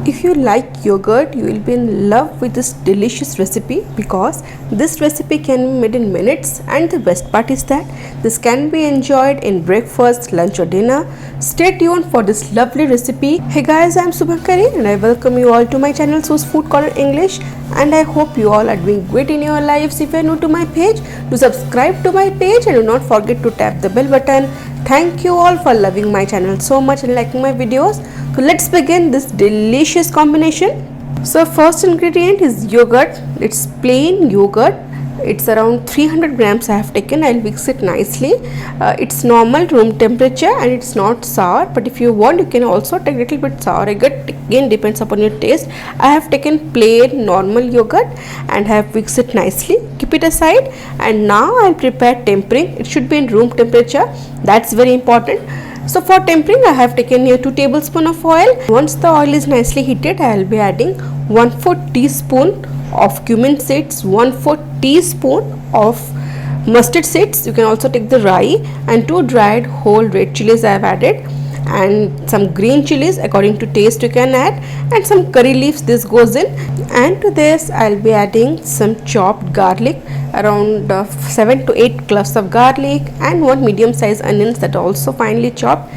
If you like yogurt, you will be in love with this delicious recipe because this recipe can be made in minutes, and the best part is that this can be enjoyed in breakfast, lunch or dinner. Stay tuned for this lovely recipe. Hey guys, I am Subhankari and I welcome you all to my channel Su's Food Corner English, and I hope you all are doing great in your lives. If you are new to my page, do subscribe to my page and do not forget to tap the bell button. Thank you all for loving my channel so much and liking my videos. So let's begin this delicious combination. So first ingredient is yogurt. It's plain yogurt. It's around 300 grams I have taken. I'll mix it nicely. It's normal room temperature and it's not sour, but if you want you can also take a little bit sour. Again depends upon your taste. I have taken plain normal yogurt and have mixed it nicely. Keep it aside, and now I'll prepare tempering. It should be in room temperature. That's very important. So for tempering I have taken here 2 tablespoons of oil. Once the oil is nicely heated, I will be adding 1/4 teaspoon of cumin seeds, 1/4 teaspoon of mustard seeds. You can also take the rye, and 2 dried whole red chilies I have added, and some green chilies according to taste you can add, and some curry leaves. This goes in, and to this I'll be adding some chopped garlic, around 7 to 8 cloves of garlic, and 1 medium size onions that are also finely chopped.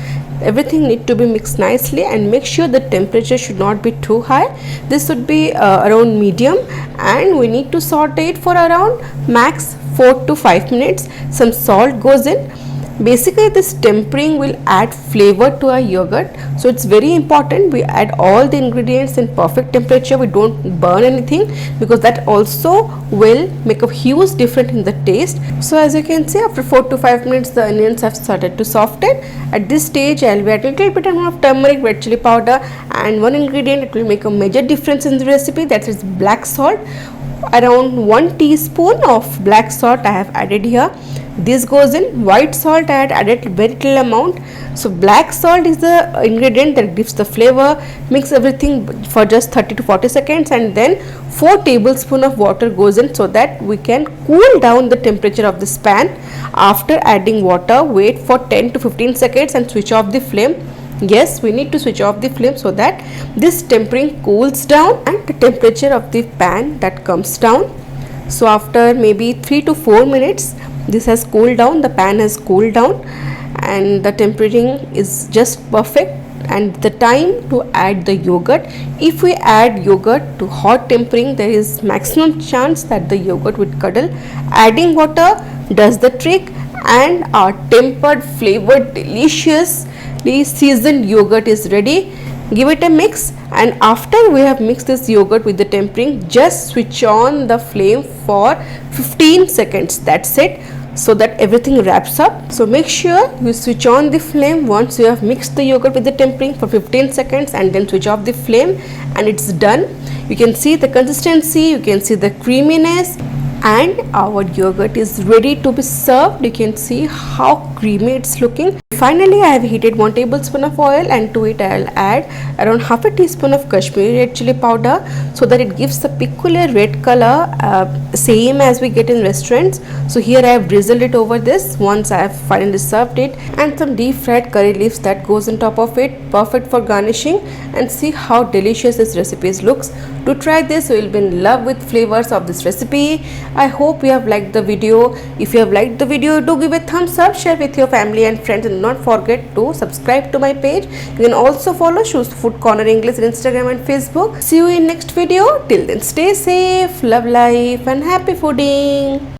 Everything need to be mixed nicely, and make sure the temperature should not be too high. This should be around medium, and we need to saute it for around max 4 to 5 minutes. Some salt goes in. Basically this tempering will add flavor to our yogurt, so it's very important we add all the ingredients in perfect temperature. We don't burn anything, because that also will make a huge difference in the taste. So as you can see, after 4 to 5 minutes the onions have started to soften. At this stage I'll be adding a little bit amount of turmeric, red chili powder, and one ingredient that will make a major difference in the recipe, that is black salt. Around 1 teaspoon of black salt I have added here. This goes in. White salt I had added very little amount. So black salt is the ingredient that gives the flavor. Mix everything for just 30 to 40 seconds, and then 4 tablespoons of water goes in, so that we can cool down the temperature of this pan. After adding water, wait for 10 to 15 seconds and switch off the flame. Yes, we need to switch off the flame so that this tempering cools down and the temperature of the pan that comes down. So after maybe 3 to 4 minutes, this has cooled down, the pan has cooled down, and the tempering is just perfect. And the time to add the yogurt, if we add yogurt to hot tempering, there is maximum chance that the yogurt would curdle. Adding water does the trick, and our tempered, flavored, deliciously seasoned yogurt is ready. Give it a mix, and after we have mixed this yogurt with the tempering, just switch on the flame for 15 seconds. That's it, so that everything wraps up. So make sure you switch on the flame once you have mixed the yogurt with the tempering for 15 seconds, and then switch off the flame, and it's done. You can see the consistency, you can see the creaminess, and our yogurt is ready to be served. You can see how creamy it's looking. Finally, I have heated 1 tablespoon of oil, and to it I will add around half a teaspoon of Kashmiri red chili powder, so that it gives the peculiar red color, same as we get in restaurants. So here I have drizzled it over this once I have finally served it, and some deep fried curry leaves that goes on top of it, perfect for garnishing. And see how delicious this recipe looks. To try this, you will be in love with flavors of this recipe. I hope you have liked the video. If you have liked the video, do give a thumbs up, share with your family and friends, and do not forget to subscribe to my page. You can also follow Su's Food Corner English on Instagram and Facebook. See you in next video. Till then, stay safe, love life, and happy fooding.